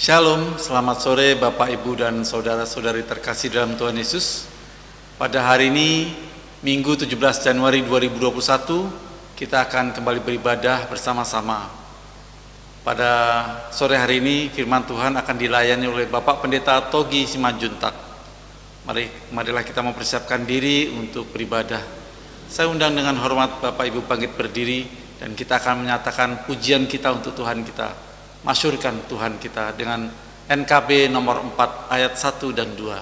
Shalom, selamat sore Bapak, Ibu, dan saudara-saudari terkasih dalam Tuhan Yesus. Pada hari ini, Minggu 17 Januari 2021, kita akan kembali beribadah bersama-sama. Pada sore hari ini, firman Tuhan akan dilayani oleh Bapak Pendeta Togi Simanjuntak. Marilah kita mempersiapkan diri untuk beribadah. Saya undang dengan hormat Bapak Ibu bangkit berdiri, dan kita akan menyatakan pujian kita untuk Tuhan kita. Masyurkan Tuhan kita dengan NKB nomor 4 ayat 1 dan 2.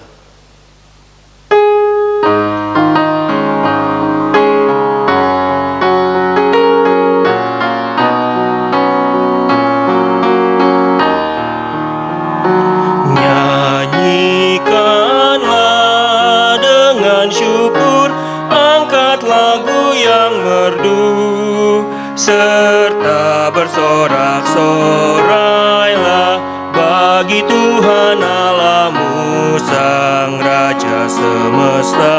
Nyanyikanlah dengan syukur, angkat lagu yang merdu, serta bersorak-sorailah bagi Tuhan Allahmu, Sang Raja semesta.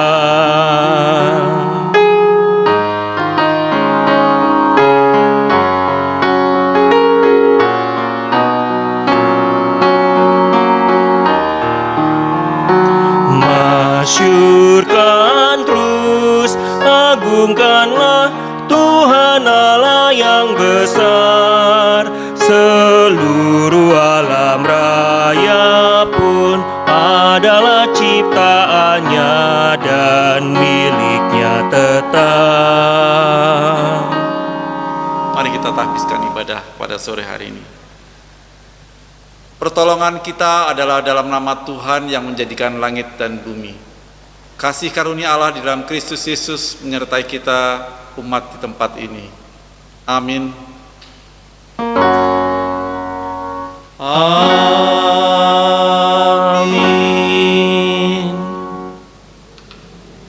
Masyurkan terus, agungkanlah Tuhan Allah yang besar. Seluruh alam raya pun adalah ciptaannya dan miliknya tetap. Mari kita tahbiskan ibadah pada sore hari ini. Pertolongan kita adalah dalam nama Tuhan yang menjadikan langit dan bumi. Kasih karunia Allah di dalam Kristus Yesus menyertai kita umat di tempat ini. Amin. Amin.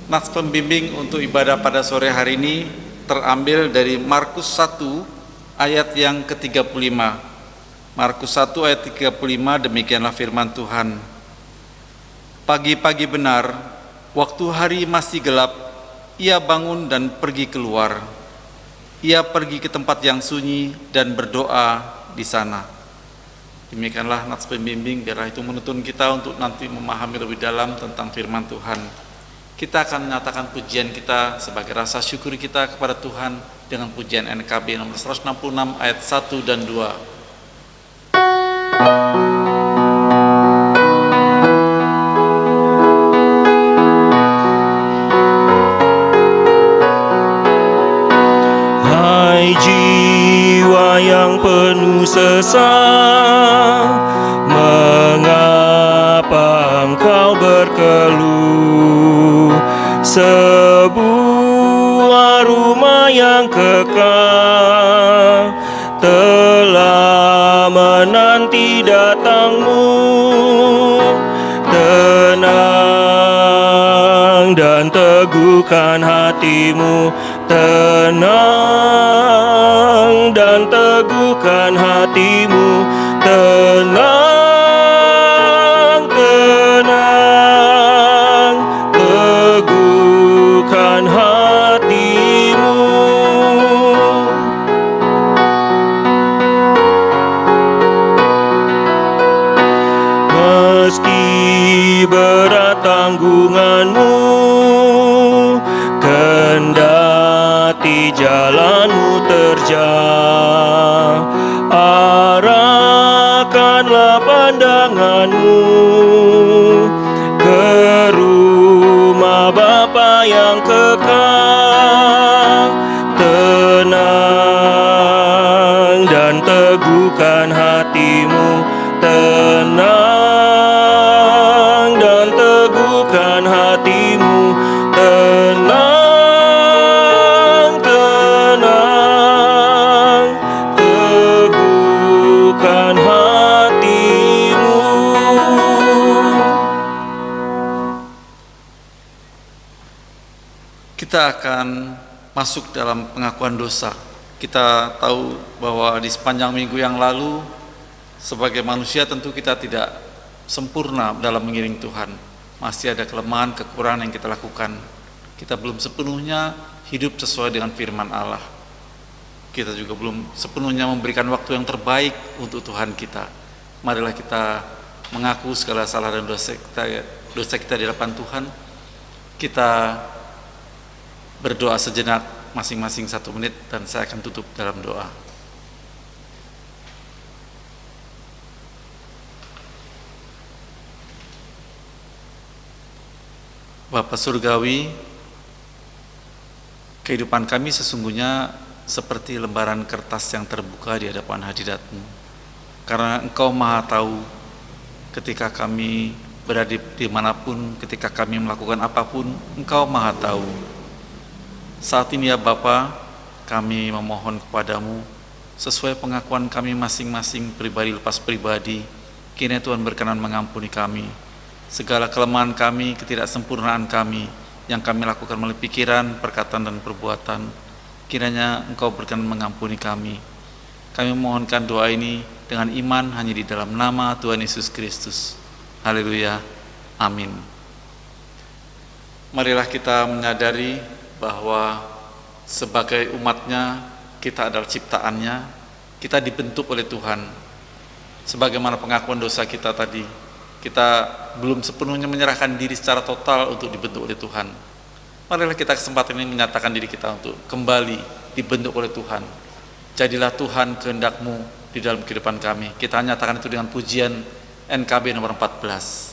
Nats pembimbing untuk ibadah pada sore hari ini terambil dari Markus 1 ayat yang ke-35. Markus 1 ayat 35, demikianlah firman Tuhan. Pagi-pagi benar, waktu hari masih gelap, ia bangun dan pergi keluar. Ia pergi ke tempat yang sunyi dan berdoa di sana. Demikianlah nats pembimbing, biarlah itu menuntun kita untuk nanti memahami lebih dalam tentang firman Tuhan. Kita akan menyatakan pujian kita sebagai rasa syukur kita kepada Tuhan dengan pujian NKB nomor 166 ayat 1 dan 2. Hai jiwa yang penuh sesal, mengapa engkau berkeluh? Sebuah rumah yang kekal telah menanti datangmu. Tenang dan teguhkan hatimu, tenang dan teguhkan hatimu, tenang, tenang, teguhkan hatimu. Meski berat tanggunganmu, kendati jalanmu terjal, arahkanlah pandanganmu ke rumah Bapa yang kekal. Tenang dan teguhkan hatimu, tenang dan teguhkan hatimu, tenang, tenang, teguhkan hatimu. Kita akan masuk dalam pengakuan dosa. Kita tahu bahwa di sepanjang minggu yang lalu, sebagai manusia tentu kita tidak sempurna dalam mengiring Tuhan. Masih ada kelemahan, kekurangan yang kita lakukan. Kita belum sepenuhnya hidup sesuai dengan firman Allah. Kita juga belum sepenuhnya memberikan waktu yang terbaik untuk Tuhan kita. marilah kita mengaku segala salah dan dosa kita di hadapan Tuhan. Kita berdoa sejenak masing-masing 1 menit dan saya akan tutup dalam doa. Bapa Surgawi, kehidupan kami sesungguhnya seperti lembaran kertas yang terbuka di hadapan hadirat-Mu. Karena Engkau Maha Tahu ketika kami berada dimanapun, ketika kami melakukan apapun, Engkau Maha Tahu. Saat ini ya Bapa, kami memohon kepadamu sesuai pengakuan kami masing-masing pribadi lepas pribadi. Kiranya Tuhan berkenan mengampuni kami segala kelemahan kami, ketidaksempurnaan kami yang kami lakukan melalui pikiran, perkataan dan perbuatan. Kiranya Engkau berkenan mengampuni kami. Kami memohonkan doa ini dengan iman hanya di dalam nama Tuhan Yesus Kristus. Haleluya. Amin. Marilah kita menyadari bahwa sebagai umatnya, kita adalah ciptaannya, kita dibentuk oleh Tuhan. Sebagaimana pengakuan dosa kita tadi, kita belum sepenuhnya menyerahkan diri secara total untuk dibentuk oleh Tuhan. Marilah kita kesempatan ini menyatakan diri kita untuk kembali dibentuk oleh Tuhan. Jadilah Tuhan kehendak-Mu di dalam kehidupan kami. Kita nyatakan itu dengan pujian NKB nomor 14.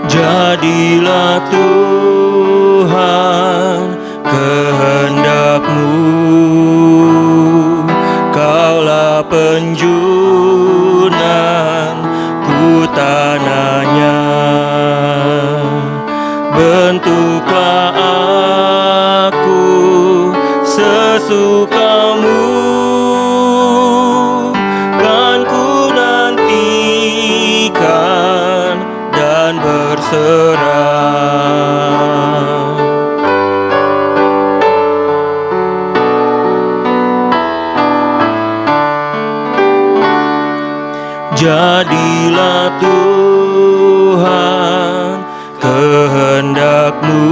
Jadilah Tuhan kehendak-Mu, Kaulah penjunan ku tanahnya. Bentuklah aku sesuka-Mu, kan ku nantikan dan berserah. Jadilah Tuhan kehendak-Mu,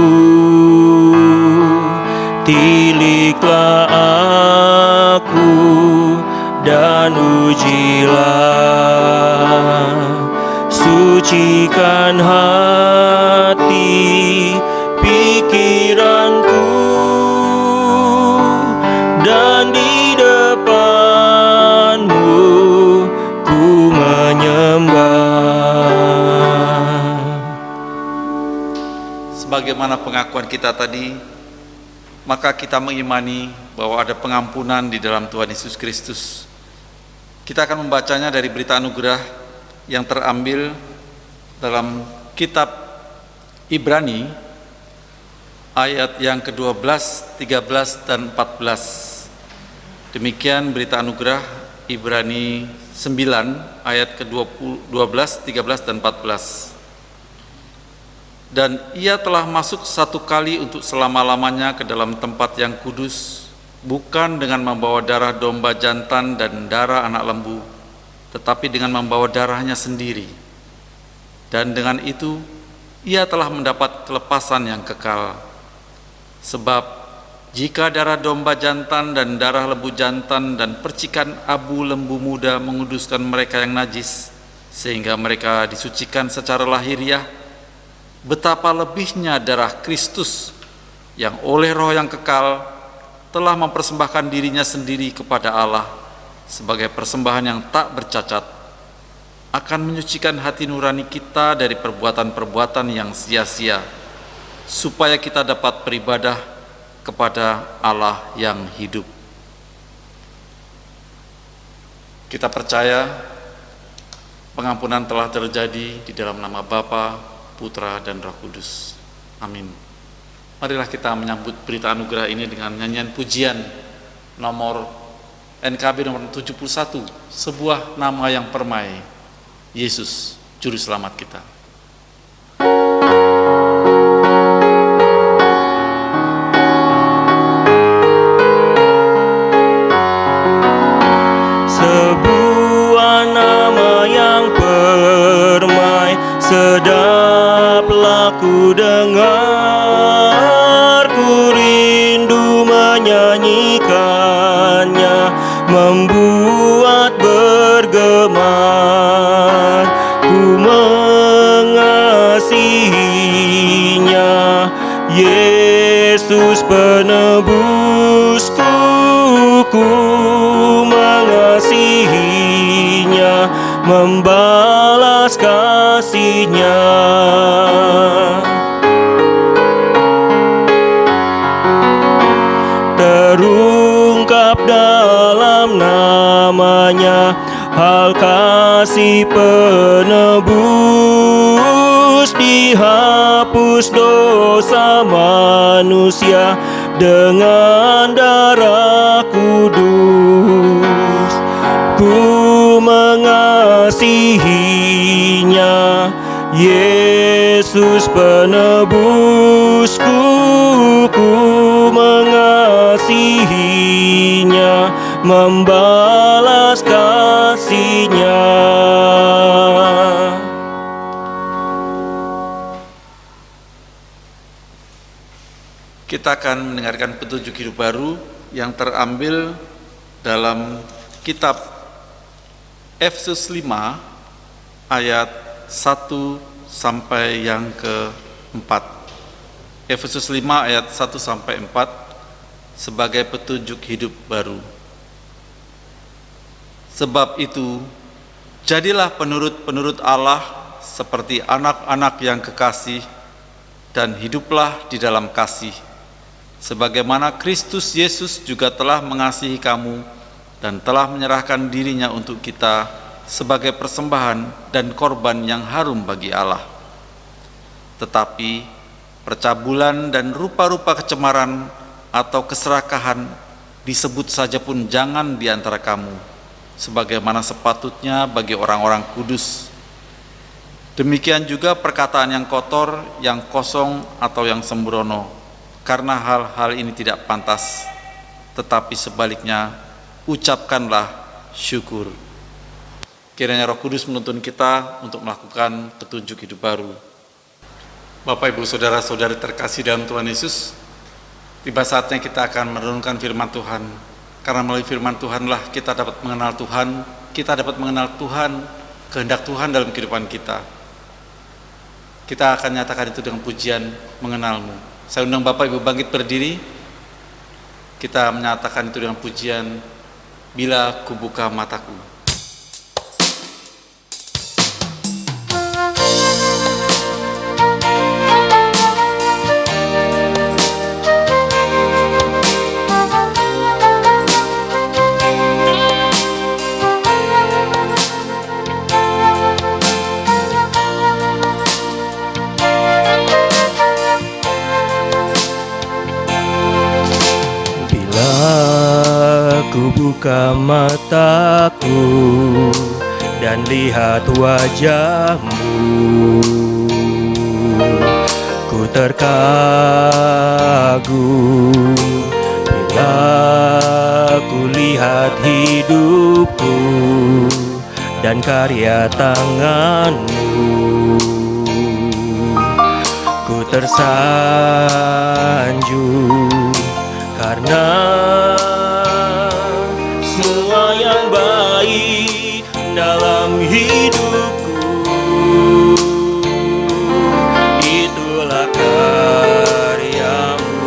tiliklah aku dan ujilah, sucikan hati pikiranku, dan di depan-Mu ku menyembah. Sebagaimana pengakuan kita tadi, maka kita mengimani bahwa ada pengampunan di dalam Tuhan Yesus Kristus. Kita akan membacanya dari berita anugerah yang terambil dalam kitab Ibrani ayat yang ke-12, 13 dan 14. Demikian berita anugerah Ibrani 9 ayat ke-12, 13 dan 14. Dan ia telah masuk satu kali untuk selama-lamanya ke dalam tempat yang kudus, bukan dengan membawa darah domba jantan dan darah anak lembu, tetapi dengan membawa darahnya sendiri. Dan dengan itu ia telah mendapat kelepasan yang kekal. Sebab jika darah domba jantan dan darah lembu jantan dan percikan abu lembu muda menguduskan mereka yang najis, sehingga mereka disucikan secara lahiriah, betapa lebihnya darah Kristus yang oleh Roh yang kekal telah mempersembahkan dirinya sendiri kepada Allah sebagai persembahan yang tak bercacat, akan menyucikan hati nurani kita dari perbuatan-perbuatan yang sia-sia, supaya kita dapat beribadah kepada Allah yang hidup. Kita percaya pengampunan telah terjadi di dalam nama Bapa, Putra dan Roh Kudus. Amin. Marilah kita menyambut berita anugerah ini dengan nyanyian pujian nomor NKB nomor 71, sebuah nama yang permai, Yesus Juru Selamat kita. Sebuah nama yang Yesus penebusku, ku mengasihinya, membalas kasihnya. Terungkap dalam namanya hal kasih penebus, dihapus dosa manusia dengan darah kudus. Ku mengasihinya, Yesus penebusku, ku mengasihinya, membalas kasihnya. Kita akan mendengarkan petunjuk hidup baru yang terambil dalam kitab Efesus 5 ayat 1 sampai yang ke-4. Efesus 5 ayat 1 sampai 4 sebagai petunjuk hidup baru. Sebab itu, jadilah penurut-penurut Allah seperti anak-anak yang kekasih, dan hiduplah di dalam kasih, sebagaimana Kristus Yesus juga telah mengasihi kamu dan telah menyerahkan dirinya untuk kita sebagai persembahan dan korban yang harum bagi Allah. Tetapi percabulan dan rupa-rupa kecemaran atau keserakahan disebut saja pun jangan di antara kamu, sebagaimana sepatutnya bagi orang-orang kudus. Demikian juga perkataan yang kotor, yang kosong, atau yang sembrono, karena hal-hal ini tidak pantas, tetapi sebaliknya ucapkanlah syukur. Kiranya Roh Kudus menuntun kita untuk melakukan petunjuk hidup baru. Bapak, Ibu, Saudara-saudari terkasih dalam Tuhan Yesus, tiba saatnya kita akan merenungkan firman Tuhan. Karena melalui firman Tuhanlah kita dapat mengenal Tuhan, kita dapat mengenal Tuhan, kehendak Tuhan dalam kehidupan kita. Kita akan nyatakan itu dengan pujian mengenalmu. Saya undang Bapak Ibu bangkit berdiri. Kita menyatakan itu dengan pujian, bila ku buka mataku. Ku buka mataku dan lihat wajahmu, ku terkagum bila ku lihat hidupku dan karya tanganmu. Ku tersanjung karena semua yang baik dalam hidupku, itulah karyamu.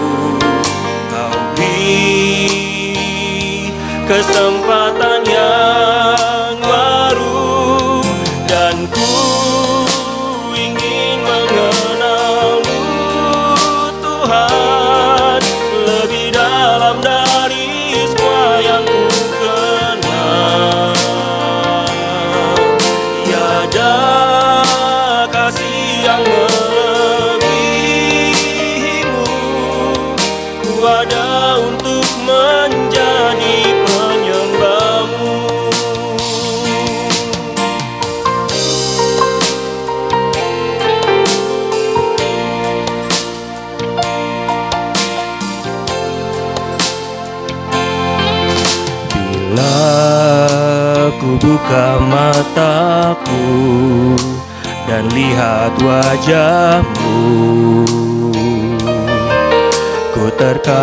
Kau beri kesempatan yang baru, dan ku ingin mengenalmu, Tuhan, lebih dalam dari semua yang ku kenal. Tiada kasih yang melebihimu, ku ada untuk menjadi penyembahmu. Bila ku buka mataku dan lihat wajahmu, ku terkagum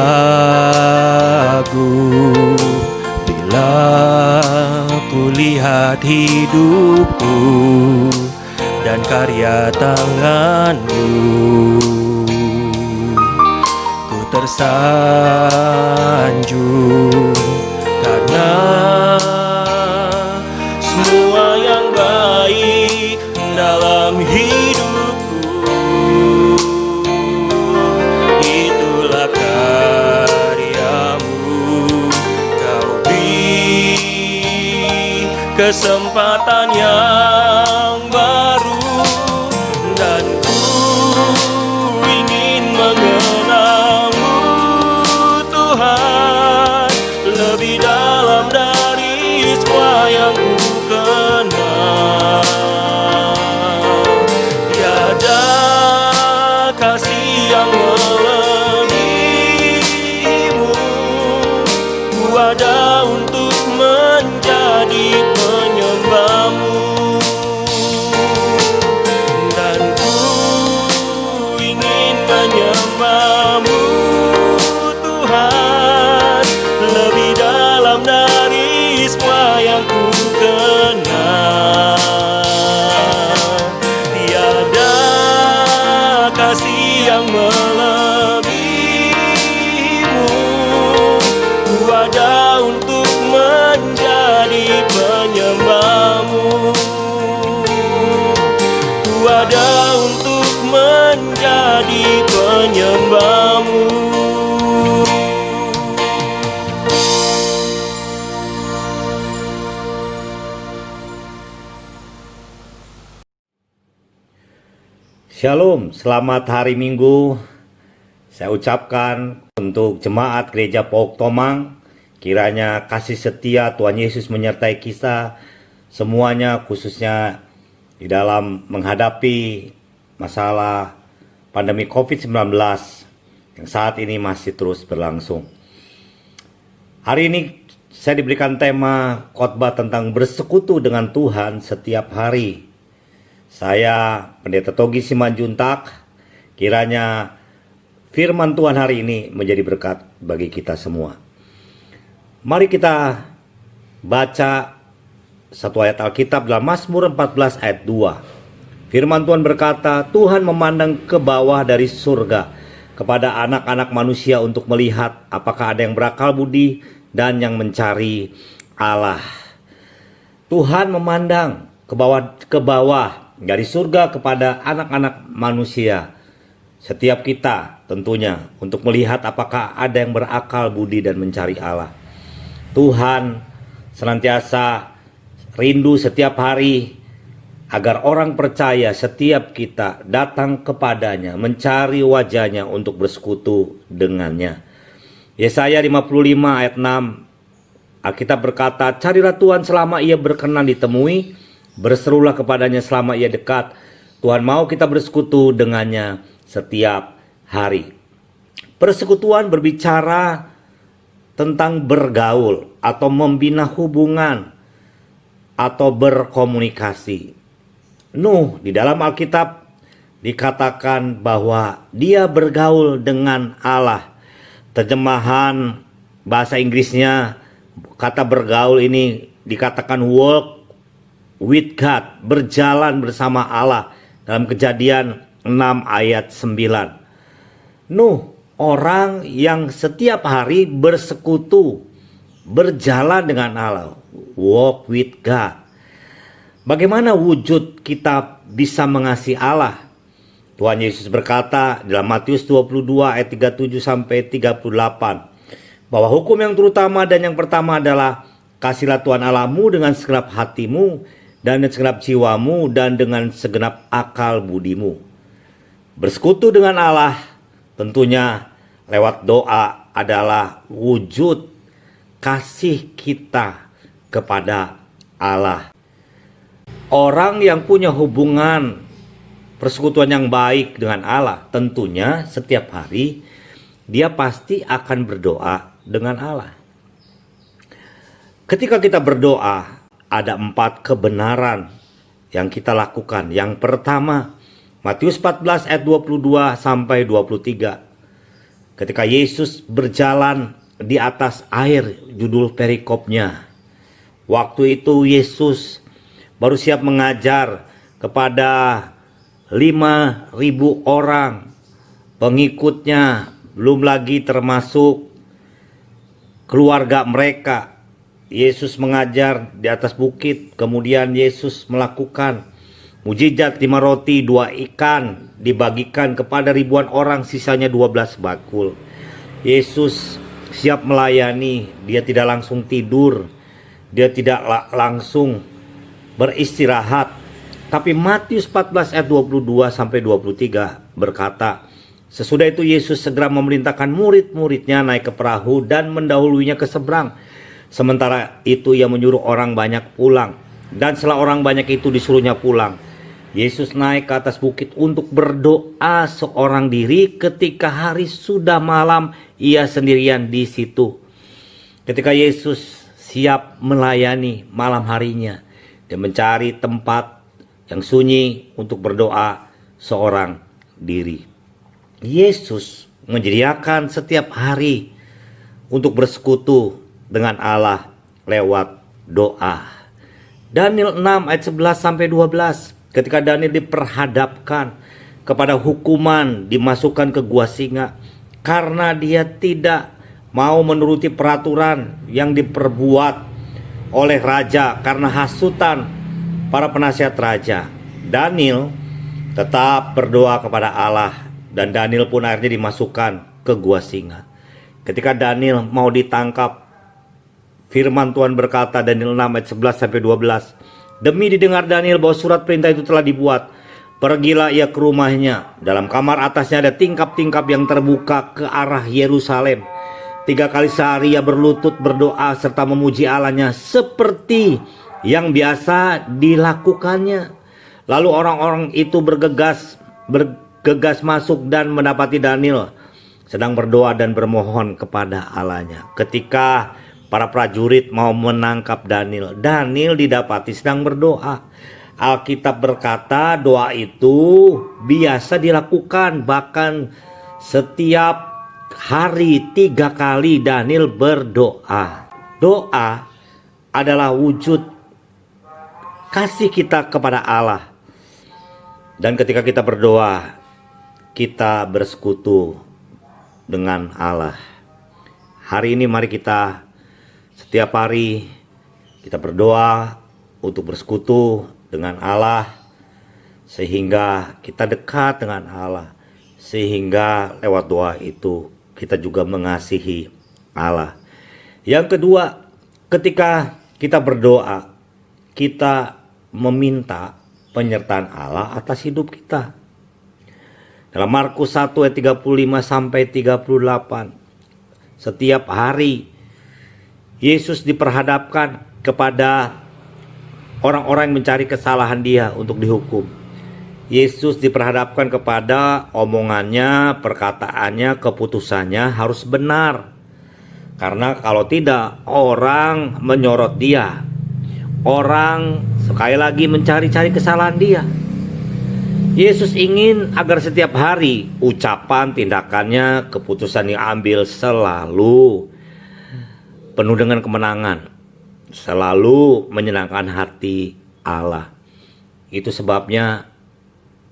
bila ku lihat hidupku dan karya tanganmu. tersanjung karena semua yang baik dalam hidupku itulah karyamu. Kau beri kesempatan yang baru dan ku ingin mengenalmu Tuhan lebih dalam dari semua yang ku kenal. Tiada kasih yang melebihimu, ku ada untuk menjadi penyembahmu. Dan ku ingin menyembahmu Tuhan lebih dalam dari semua yang ku kenal. Tiada kasih yang melebihimu, ku ada untuk menjadi penyembahmu. Ku ada untuk menjadi penyembahmu. Shalom, selamat hari Minggu. Saya ucapkan untuk jemaat Gereja Pauk Tomang, kiranya kasih setia Tuhan Yesus menyertai kita semuanya, khususnya di dalam menghadapi masalah pandemi COVID-19 yang saat ini masih terus berlangsung. Hari ini saya diberikan tema khotbah tentang bersekutu dengan Tuhan setiap hari. Saya Pendeta Togi Simanjuntak, kiranya firman Tuhan hari ini menjadi berkat bagi kita semua. Mari kita baca satu ayat Alkitab dalam Mazmur 14 ayat 2. Firman Tuhan berkata, Tuhan memandang ke bawah dari surga kepada anak-anak manusia untuk melihat apakah ada yang berakal budi dan yang mencari Allah. Tuhan memandang ke bawah dari surga kepada anak-anak manusia, setiap kita tentunya, untuk melihat apakah ada yang berakal budi dan mencari Allah. Tuhan senantiasa rindu setiap hari agar orang percaya setiap kita datang kepadanya, mencari wajahnya untuk bersekutu dengannya. Yesaya 55 ayat 6, Alkitab berkata, carilah Tuhan selama ia berkenan ditemui, berserulah kepadanya selama ia dekat. Tuhan mau kita bersekutu dengannya setiap hari. Persekutuan berbicara tentang bergaul atau membina hubungan atau berkomunikasi. Nuh di dalam Alkitab dikatakan bahwa dia bergaul dengan Allah. Terjemahan bahasa Inggrisnya, kata bergaul ini dikatakan walk with God, berjalan bersama Allah, dalam Kejadian 6 ayat 9. Nuh, orang yang setiap hari bersekutu, berjalan dengan Allah, walk with God. Bagaimana wujud kita bisa mengasihi Allah? Tuhan Yesus berkata dalam Matius 22 ayat 37 sampai 38, bahwa hukum yang terutama dan yang pertama adalah kasihlah Tuhan Allahmu dengan segenap hatimu dan dengan segenap jiwamu dan dengan segenap akal budimu. Bersekutu dengan Allah tentunya lewat doa adalah wujud kasih kita kepada Allah. Orang yang punya hubungan persekutuan yang baik dengan Allah, tentunya setiap hari dia pasti akan berdoa dengan Allah. Ketika kita berdoa, ada 4 kebenaran yang kita lakukan. Yang pertama, Matius 14 ayat 22 sampai 23. Ketika Yesus berjalan di atas air, judul perikopnya. Waktu itu Yesus baru siap mengajar kepada 5.000 orang pengikutnya, belum lagi termasuk keluarga mereka. Yesus mengajar di atas bukit, kemudian Yesus melakukan mujizat 5 roti 2 ikan dibagikan kepada ribuan orang, sisanya 12 bakul. Yesus siap melayani, dia tidak langsung tidur, dia tidak langsung beristirahat. Tapi Matius 14 ayat 22 sampai 23 berkata, sesudah itu Yesus segera memerintahkan murid-muridnya naik ke perahu dan mendahuluinya ke seberang. Sementara itu ia menyuruh orang banyak pulang. Dan setelah orang banyak itu disuruhnya pulang, Yesus naik ke atas bukit untuk berdoa seorang diri. Ketika hari sudah malam, ia sendirian di situ. Ketika Yesus siap melayani malam harinya, dia mencari tempat yang sunyi untuk berdoa seorang diri. Yesus menyediakan setiap hari untuk bersekutu dengan Allah lewat doa. Daniel 6 ayat 11 sampai 12. Ketika Daniel diperhadapkan kepada hukuman dimasukkan ke gua singa karena dia tidak mau menuruti peraturan yang diperbuat oleh raja karena hasutan para penasihat raja, Daniel tetap berdoa kepada Allah dan Daniel pun akhirnya dimasukkan ke gua singa. Ketika Daniel mau ditangkap, firman Tuhan berkata, Daniel 6 ayat 11 sampai 12, demi didengar Daniel bahwa surat perintah itu telah dibuat, pergilah ia ke rumahnya. Dalam kamar atasnya ada tingkap-tingkap yang terbuka ke arah Yerusalem. 3 kali sehari ia berlutut berdoa serta memuji Allahnya seperti yang biasa dilakukannya. Lalu orang-orang itu bergegas masuk dan mendapati Daniel sedang berdoa dan bermohon kepada Allahnya. Ketika para prajurit mau menangkap Daniel, Daniel didapati sedang berdoa. Alkitab berkata doa itu biasa dilakukan, bahkan setiap hari 3 kali Daniel berdoa. Doa adalah wujud kasih kita kepada Allah. Dan ketika kita berdoa, kita bersekutu dengan Allah. Hari ini mari kita setiap hari kita berdoa untuk bersekutu dengan Allah, sehingga kita dekat dengan Allah, sehingga lewat doa itu kita juga mengasihi Allah. Yang kedua, ketika kita berdoa, kita meminta penyertaan Allah atas hidup kita. Dalam Markus 1 ayat 35 sampai 38, setiap hari Yesus diperhadapkan kepada orang-orang yang mencari kesalahan dia untuk dihukum. Yesus diperhadapkan kepada omongannya, perkataannya, keputusannya harus benar. Karena kalau tidak, orang menyorot dia. Orang sekali lagi mencari-cari kesalahan dia. Yesus ingin agar setiap hari ucapan, tindakannya, keputusan yang ambil selalu penuh dengan kemenangan, selalu menyenangkan hati Allah. Itu sebabnya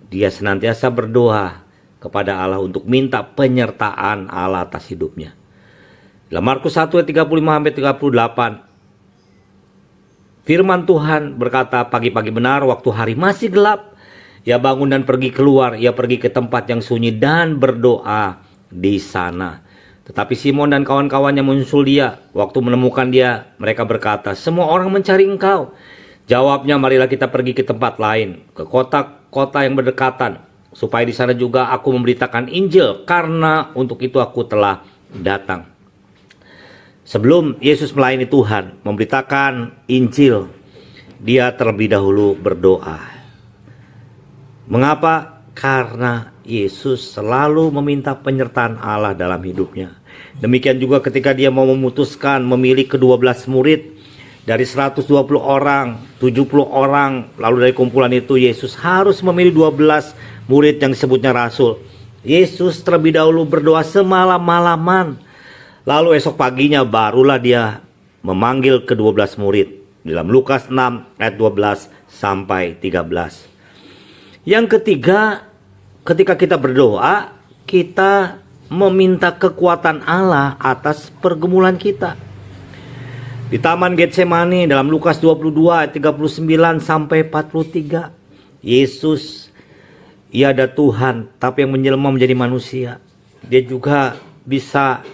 dia senantiasa berdoa kepada Allah untuk minta penyertaan Allah atas hidupnya. Dalam Markus 1 ayat 35 sampai 38, firman Tuhan berkata, pagi-pagi benar waktu hari masih gelap, ia bangun dan pergi keluar. Ia pergi ke tempat yang sunyi dan berdoa di sana. Tetapi Simon dan kawan-kawannya menyusul dia. Waktu menemukan dia, mereka berkata, semua orang mencari engkau. Jawabnya, marilah kita pergi ke tempat lain, ke kota-kota yang berdekatan, supaya di sana juga aku memberitakan Injil, karena untuk itu aku telah datang. Sebelum Yesus melayani Tuhan, memberitakan Injil, dia terlebih dahulu berdoa. Mengapa? Karena Yesus selalu meminta penyertaan Allah dalam hidupnya. Demikian juga ketika dia mau memutuskan memilih ke-12 murid. Dari 120 orang, 70 orang, lalu dari kumpulan itu Yesus harus memilih 12 murid yang disebutnya rasul. Yesus terlebih dahulu berdoa semalam-malaman. Lalu esok paginya barulah dia memanggil ke-12 murid. Dalam Lukas 6 ayat 12 sampai 13. Yang ketiga, ketika kita berdoa, kita meminta kekuatan Allah atas pergumulan kita. Di Taman Getsemani dalam Lukas 22 ayat 39 sampai 43, Yesus, ia ada Tuhan, tapi yang menjelma menjadi manusia. Dia juga bisa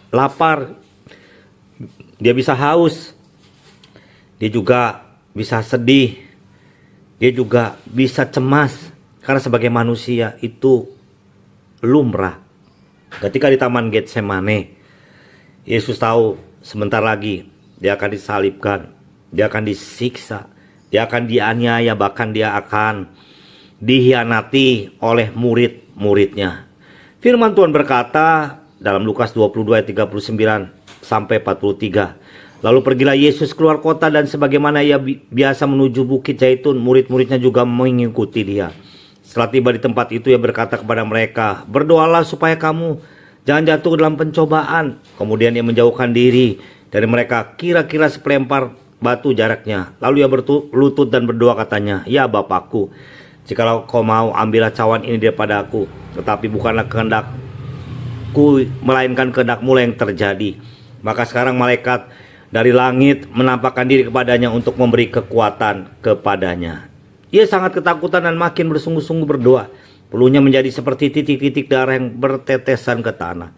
lapar, dia bisa haus, dia juga bisa sedih, dia juga bisa cemas. Karena sebagai manusia itu lumrah. Ketika di Taman Getsemani, Yesus tahu sebentar lagi dia akan disalibkan, dia akan disiksa, dia akan dianiaya, bahkan dia akan dihianati oleh murid-muridnya. Firman Tuhan berkata dalam Lukas 22 ayat 39 sampai 43. Lalu pergilah Yesus keluar kota, dan sebagaimana ia biasa menuju Bukit Zaitun, murid-muridnya juga mengikuti dia. Setelah tiba di tempat itu, ia berkata kepada mereka, "Berdoalah supaya kamu jangan jatuh ke dalam pencobaan." Kemudian ia menjauhkan diri dari mereka, kira-kira sepelempar batu jaraknya. Lalu ia berlutut dan berdoa, katanya, "Ya Bapakku, jikalau kau mau, ambillah cawan ini daripada aku. Tetapi bukanlah kehendakku, melainkan kehendak-mu yang terjadi." Maka sekarang malaikat dari langit menampakkan diri kepadanya untuk memberi kekuatan kepadanya. Ia sangat ketakutan dan makin bersungguh-sungguh berdoa. Peluhnya menjadi seperti titik-titik darah yang bertetesan ke tanah.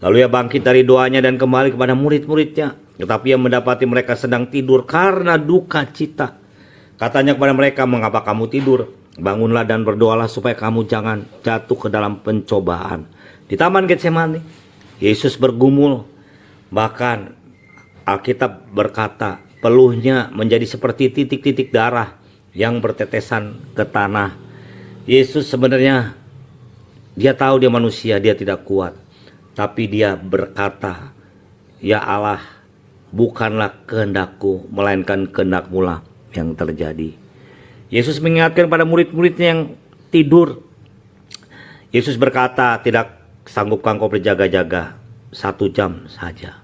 Lalu ia bangkit dari doanya dan kembali kepada murid-muridnya. Tetapi ia mendapati mereka sedang tidur karena duka cita. Katanya kepada mereka, "Mengapa kamu tidur? Bangunlah dan berdoalah supaya kamu jangan jatuh ke dalam pencobaan." Di Taman Getsemani, Yesus bergumul. Bahkan Alkitab berkata, peluhnya menjadi seperti titik-titik darah yang bertetesan ke tanah. Yesus sebenarnya, dia tahu dia manusia, dia tidak kuat. Tapi dia berkata, "Ya Allah, bukanlah kehendakku, melainkan kehendak-mu lah yang terjadi." Yesus mengingatkan pada murid-muridnya yang tidur. Yesus berkata, "Tidak sanggupkah engkau berjaga-jaga 1 jam saja?"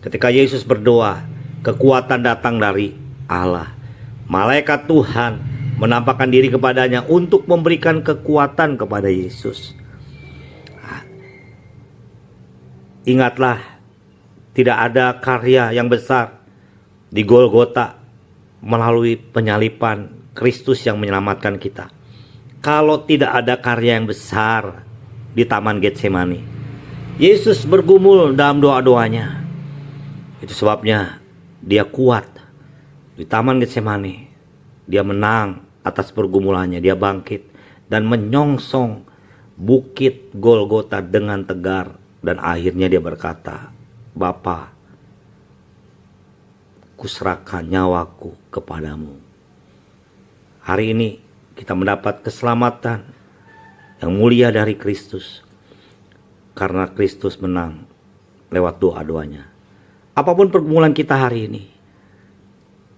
Ketika Yesus berdoa, kekuatan datang dari Allah. Malaikat Tuhan menampakkan diri kepadanya untuk memberikan kekuatan kepada Yesus. Ingatlah, tidak ada karya yang besar di Golgota melalui penyalipan Kristus yang menyelamatkan kita, kalau tidak ada karya yang besar di Taman Getsemani. Yesus bergumul dalam doa-doanya. Itu sebabnya dia kuat. Di Taman Getsemani, dia menang atas pergumulannya. Dia bangkit dan menyongsong bukit Golgota dengan tegar. Dan akhirnya dia berkata, "Bapa, kuserahkan nyawaku kepadamu." Hari ini kita mendapat keselamatan yang mulia dari Kristus, karena Kristus menang lewat doa-doanya. Apapun pergumulan kita hari ini,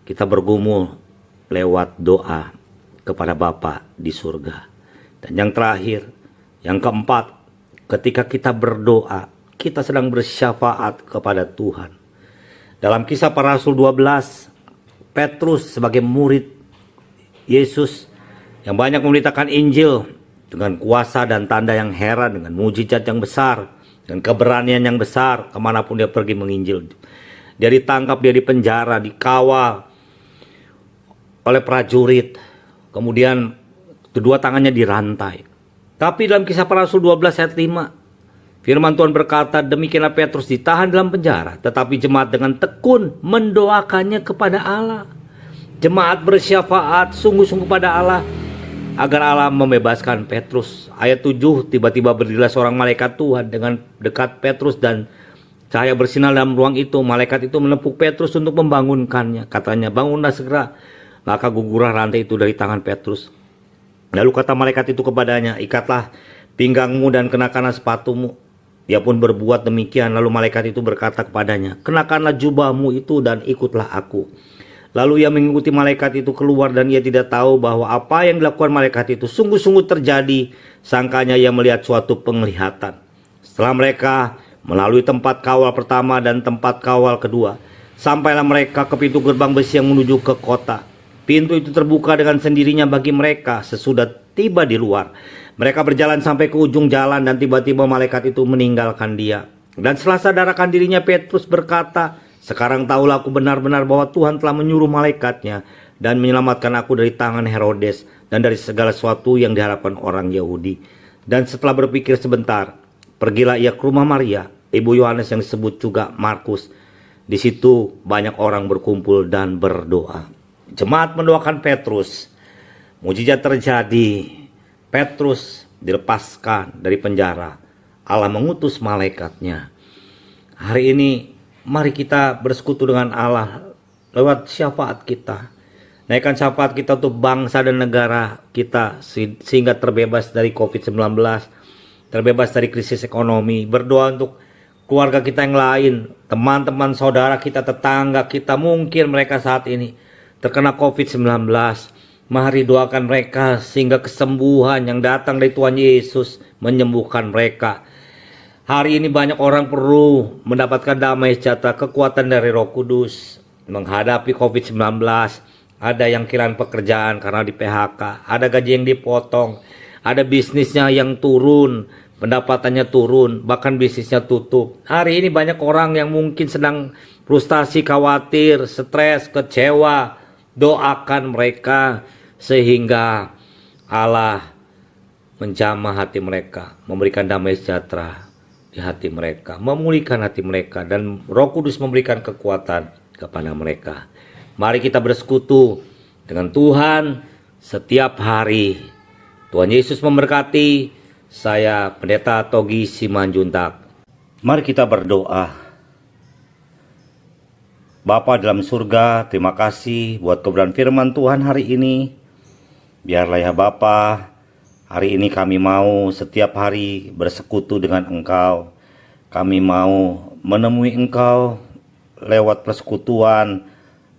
kita bergumul lewat doa kepada Bapa di surga. Dan yang terakhir, yang keempat, ketika kita berdoa, kita sedang bersyafaat kepada Tuhan. Dalam Kisah Para Rasul 12, Petrus sebagai murid Yesus yang banyak memberitakan Injil dengan kuasa dan tanda yang heran, dengan mujizat yang besar, dan keberanian yang besar, kemanapun dia pergi menginjil. Dia ditangkap, dia dipenjara, dikawal oleh prajurit, kemudian kedua tangannya dirantai. Tapi dalam Kisah Para Rasul 12 ayat 5, firman Tuhan berkata, "Demikianlah Petrus ditahan dalam penjara, tetapi jemaat dengan tekun mendoakannya kepada Allah." Jemaat bersyafaat sungguh-sungguh pada Allah agar Allah membebaskan Petrus. Ayat 7, tiba-tiba berdirilah seorang malaikat Tuhan dengan dekat Petrus, dan cahaya bersinar dalam ruang itu. Malaikat itu menepuk Petrus untuk membangunkannya. Katanya, "Bangunlah segera." Maka gugurlah rantai itu dari tangan Petrus. Lalu kata malaikat itu kepadanya, "Ikatlah pinggangmu dan kenakanlah sepatumu." Dia pun berbuat demikian. Lalu malaikat itu berkata kepadanya, "Kenakanlah jubahmu itu dan ikutlah aku." Lalu ia mengikuti malaikat itu keluar, dan ia tidak tahu bahwa apa yang dilakukan malaikat itu sungguh-sungguh terjadi. Sangkanya ia melihat suatu penglihatan. Setelah mereka melalui tempat kawal pertama dan tempat kawal kedua, sampailah mereka ke pintu gerbang besi yang menuju ke kota. Pintu itu terbuka dengan sendirinya bagi mereka sesudah tiba di luar. Mereka berjalan sampai ke ujung jalan dan tiba-tiba malaikat itu meninggalkan dia. Dan setelah sadarkan dirinya, Petrus berkata, "Sekarang tahulah aku benar-benar bahwa Tuhan telah menyuruh malaikatnya dan menyelamatkan aku dari tangan Herodes dan dari segala sesuatu yang diharapkan orang Yahudi." Dan setelah berpikir sebentar, pergilah ia ke rumah Maria, ibu Yohanes yang disebut juga Markus. Di situ banyak orang berkumpul dan berdoa. Jemaat mendoakan Petrus. Mujizat terjadi. Petrus dilepaskan dari penjara. Allah mengutus malaikatnya. Hari ini mari kita bersekutu dengan Allah lewat syafaat kita. Naikkan syafaat kita untuk bangsa dan negara kita sehingga terbebas dari COVID-19, terbebas dari krisis ekonomi. Berdoa untuk keluarga kita yang lain, teman-teman, saudara kita, tetangga kita, mungkin mereka saat ini terkena COVID-19. Mari doakan mereka sehingga kesembuhan yang datang dari Tuhan Yesus menyembuhkan mereka. Hari ini banyak orang perlu mendapatkan damai sejahtera, kekuatan dari Roh Kudus menghadapi COVID-19. Ada yang kehilangan pekerjaan karena di PHK, ada gaji yang dipotong, ada bisnisnya yang turun, pendapatannya turun, bahkan bisnisnya tutup. Hari ini banyak orang yang mungkin sedang frustasi, khawatir, stres, kecewa. Doakan mereka sehingga Allah menjamah hati mereka, memberikan damai sejahtera di hati mereka, memulihkan hati mereka, dan Roh Kudus memberikan kekuatan kepada mereka. Mari kita bersekutu dengan Tuhan setiap hari. Tuhan Yesus memberkati. Saya Pendeta Togi Simanjuntak. Mari kita berdoa. Bapa dalam surga, terima kasih buat kebenaran firman Tuhan hari ini. Biarlah ya Bapa, hari ini kami mau setiap hari bersekutu dengan Engkau. Kami mau menemui Engkau lewat persekutuan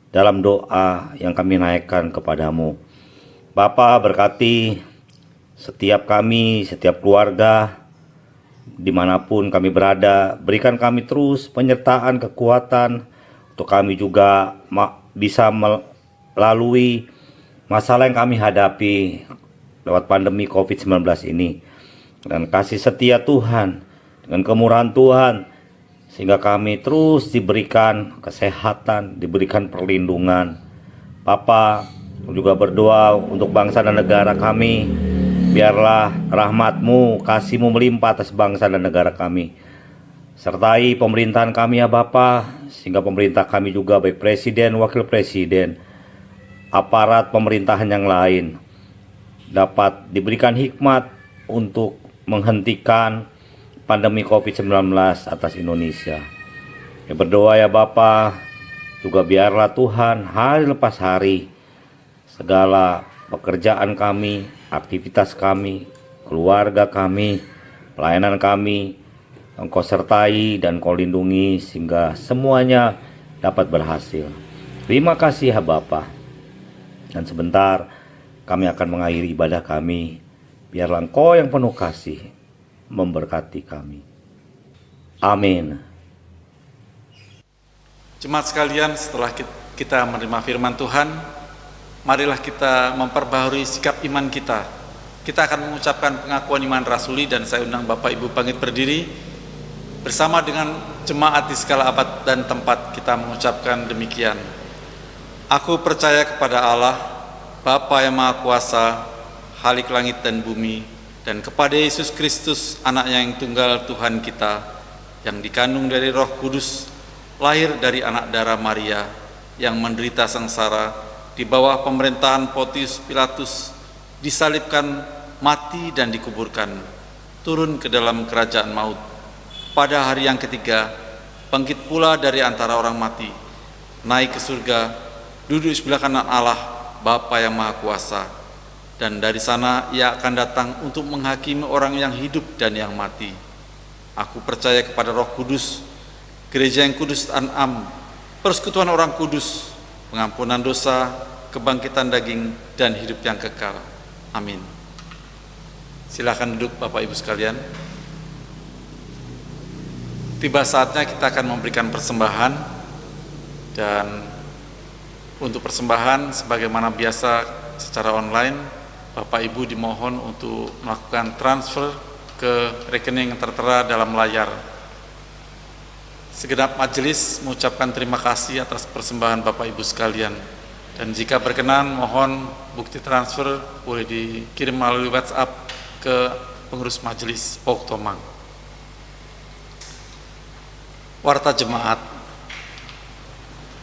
dalam doa yang kami naikkan kepadamu. Bapa, berkati setiap kami, setiap keluarga, dimanapun kami berada. Berikan kami terus penyertaan, kekuatan, untuk kami juga bisa melalui masalah yang kami hadapi lewat pandemi COVID-19 ini. Dan kasih setia Tuhan, dengan kemurahan Tuhan, sehingga kami terus diberikan kesehatan, diberikan perlindungan. Bapa, juga berdoa untuk bangsa dan negara kami. Biarlah rahmat-Mu, kasih-Mu melimpah atas bangsa dan negara kami. Sertai pemerintahan kami ya Bapa, sehingga pemerintah kami juga baik presiden, wakil presiden, aparat pemerintahan yang lain dapat diberikan hikmat untuk menghentikan pandemi COVID-19 atas Indonesia. Ya berdoa ya Bapa, juga biarlah Tuhan hari lepas hari segala pekerjaan kami, aktivitas kami, keluarga kami, pelayanan kami, Engkau sertai dan Engkau lindungi sehingga semuanya dapat berhasil. Terima kasih ya Bapa. Dan sebentar kami akan mengakhiri ibadah kami. Biarlah Engkau yang penuh kasih memberkati kami. Amin. Jemaat sekalian, setelah kita menerima firman Tuhan, marilah kita memperbaharui sikap iman kita. Kita akan mengucapkan pengakuan iman rasuli, dan saya undang Bapak Ibu pamit berdiri. Bersama dengan jemaat di segala abad dan tempat kita mengucapkan demikian. Aku percaya kepada Allah, Bapa yang Maha Kuasa, Khalik langit dan bumi, dan kepada Yesus Kristus, anaknya yang tunggal Tuhan kita, yang dikandung dari Roh Kudus, lahir dari anak darah Maria, yang menderita sengsara di bawah pemerintahan Pontius Pilatus, disalibkan, mati dan dikuburkan, turun ke dalam kerajaan maut. Pada hari yang ketiga, bangkit pula dari antara orang mati, naik ke surga, duduk di sebelah kanan Allah, Bapa yang Maha Kuasa. Dan dari sana ia akan datang untuk menghakimi orang yang hidup dan yang mati. Aku percaya kepada Roh Kudus, gereja yang kudus dan am, persekutuan orang kudus, pengampunan dosa, kebangkitan daging, dan hidup yang kekal. Amin. Silakan duduk Bapak Ibu sekalian. Tiba saatnya kita akan memberikan persembahan, dan untuk persembahan sebagaimana biasa secara online Bapak Ibu dimohon untuk melakukan transfer ke rekening yang tertera dalam layar. Segenap majelis mengucapkan terima kasih atas persembahan Bapak Ibu sekalian. Dan jika berkenan, mohon bukti transfer boleh dikirim melalui WhatsApp ke pengurus majelis POK Tomang. Warta Jemaat.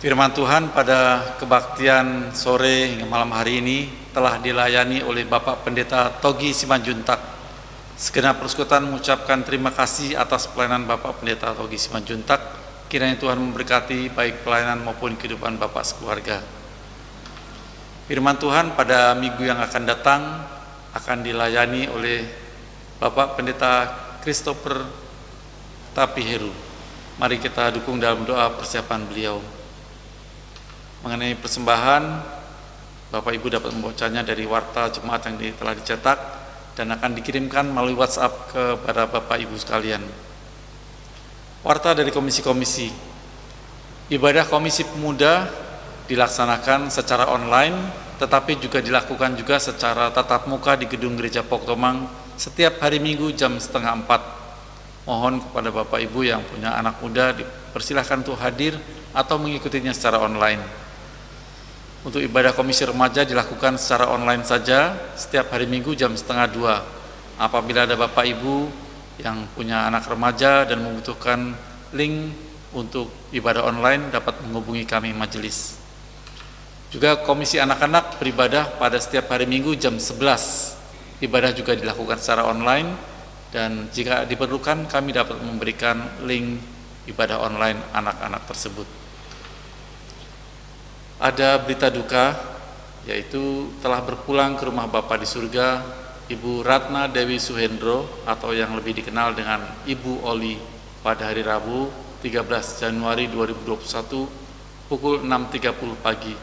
Firman Tuhan pada kebaktian sore hingga malam hari ini telah dilayani oleh Bapak Pendeta Togi Simanjuntak. Segenap persekutuan mengucapkan terima kasih atas pelayanan Bapak Pendeta Togi Simanjuntak. Kiranya Tuhan memberkati baik pelayanan maupun kehidupan Bapak sekeluarga. Firman Tuhan pada minggu yang akan datang akan dilayani oleh Bapak Pendeta Christopher Tapiheru. Mari kita dukung dalam doa persiapan beliau. Mengenai persembahan, Bapak Ibu dapat membacanya dari warta jemaat yang telah dicetak dan akan dikirimkan melalui WhatsApp kepada Bapak Ibu sekalian. Warta dari komisi-komisi. Ibadah Komisi Pemuda dilaksanakan secara online, tetapi juga dilakukan juga secara tatap muka di gedung Gereja POK Tomang setiap hari Minggu jam 3:30. Mohon kepada Bapak Ibu yang punya anak muda dipersilahkan untuk hadir atau mengikutinya secara online. Untuk ibadah Komisi Remaja dilakukan secara online saja setiap hari Minggu jam 1:30. Apabila ada Bapak Ibu yang punya anak remaja dan membutuhkan link untuk ibadah online, dapat menghubungi kami majelis. Juga Komisi Anak-anak beribadah pada setiap hari Minggu jam 11. Ibadah juga dilakukan secara online dan jika diperlukan kami dapat memberikan link ibadah online anak-anak tersebut. Ada berita duka, yaitu telah berpulang ke rumah Bapa di surga Ibu Ratna Dewi Suhendro atau yang lebih dikenal dengan Ibu Oli pada hari Rabu 13 Januari 2021 pukul 6.30 pagi.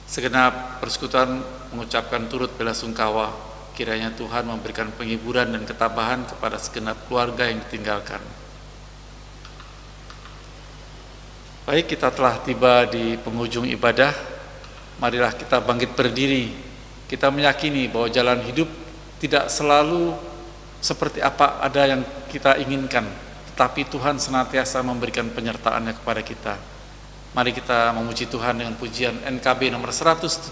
Segenap persekutuan mengucapkan turut belasungkawa, kiranya Tuhan memberikan penghiburan dan ketabahan kepada segenap keluarga yang ditinggalkan. Baik, kita telah tiba di penghujung ibadah. Marilah kita bangkit berdiri. Kita meyakini bahwa jalan hidup tidak selalu seperti apa ada yang kita inginkan, tetapi Tuhan senantiasa memberikan penyertaannya kepada kita. Mari kita memuji Tuhan dengan pujian NKB nomor 170.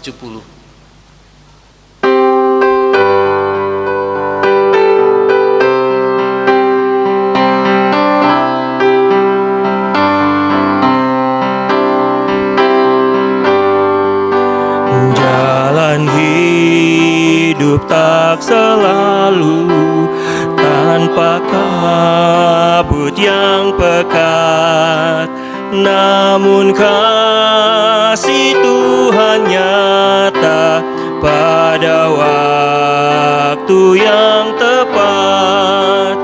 Jalan hidup tak selalu tanpa kabut yang pekat, namun kasih Tuhan nyata pada waktu yang tepat.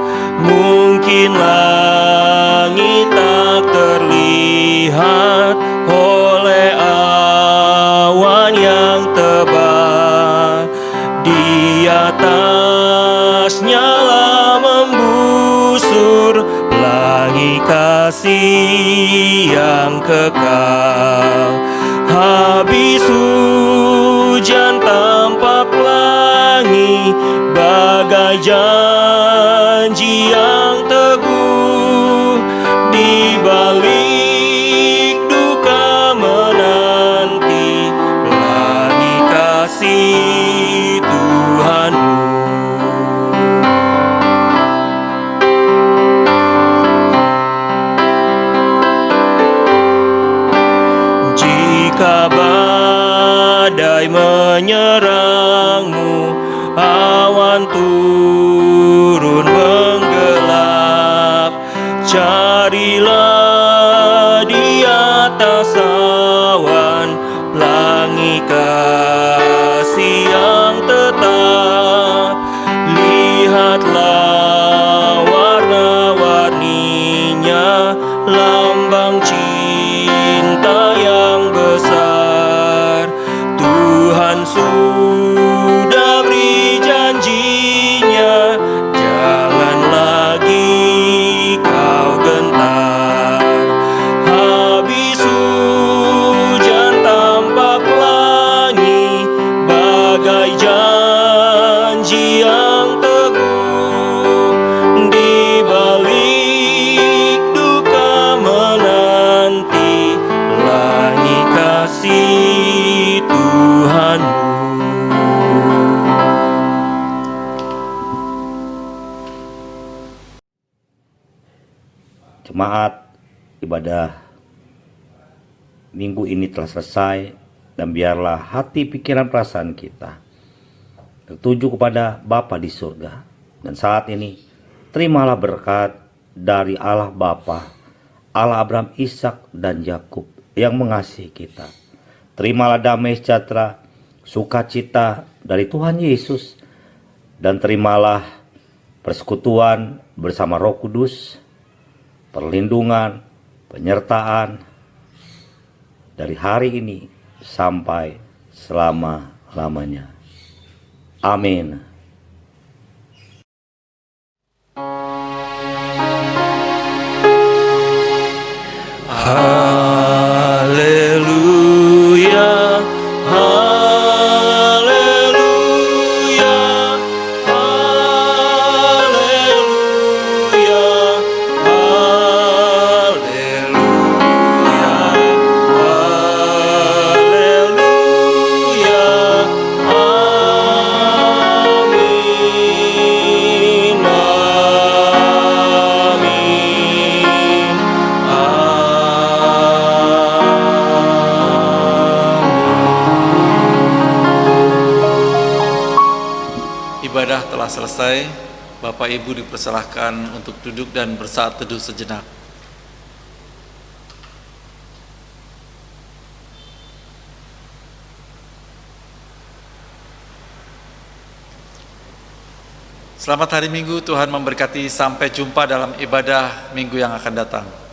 Mungkin langit tak terlihat oleh awan yang tebal, di atasnya lah membusur pelangi kasih yang kekal. Habis hujan tampak pelangi, bagai janji yang teguh. Di balik duka menanti pelangi kasih Tuhanmu. Jika badai menyerangmu, awan turun menggelap, carilah di atas awan pelangi kasih yang tetap. Lihatlah warna-warninya, lambang cinta yang besar. Tuhan sudah beri janjinya, jangan lagi kau gentar. Jemaat, ibadah minggu ini telah selesai, dan biarlah hati, pikiran, perasaan kita tertuju kepada Bapa di surga. Dan saat ini terimalah berkat dari Allah Bapa, Allah Abraham, Ishak, dan Yakub yang mengasihi kita. Terimalah damai sejahtera, sukacita dari Tuhan Yesus, dan terimalah persekutuan bersama Roh Kudus, perlindungan, penyertaan dari hari ini sampai selama-lamanya. Amin. Haleluya, haleluya, haleluya, haleluya, haleluya, amin, amin, Ibadah telah selesai. Bapak Ibu dipersilahkan untuk duduk dan bersaat teduh sejenak. Selamat hari Minggu, Tuhan memberkati. Sampai jumpa dalam ibadah minggu yang akan datang.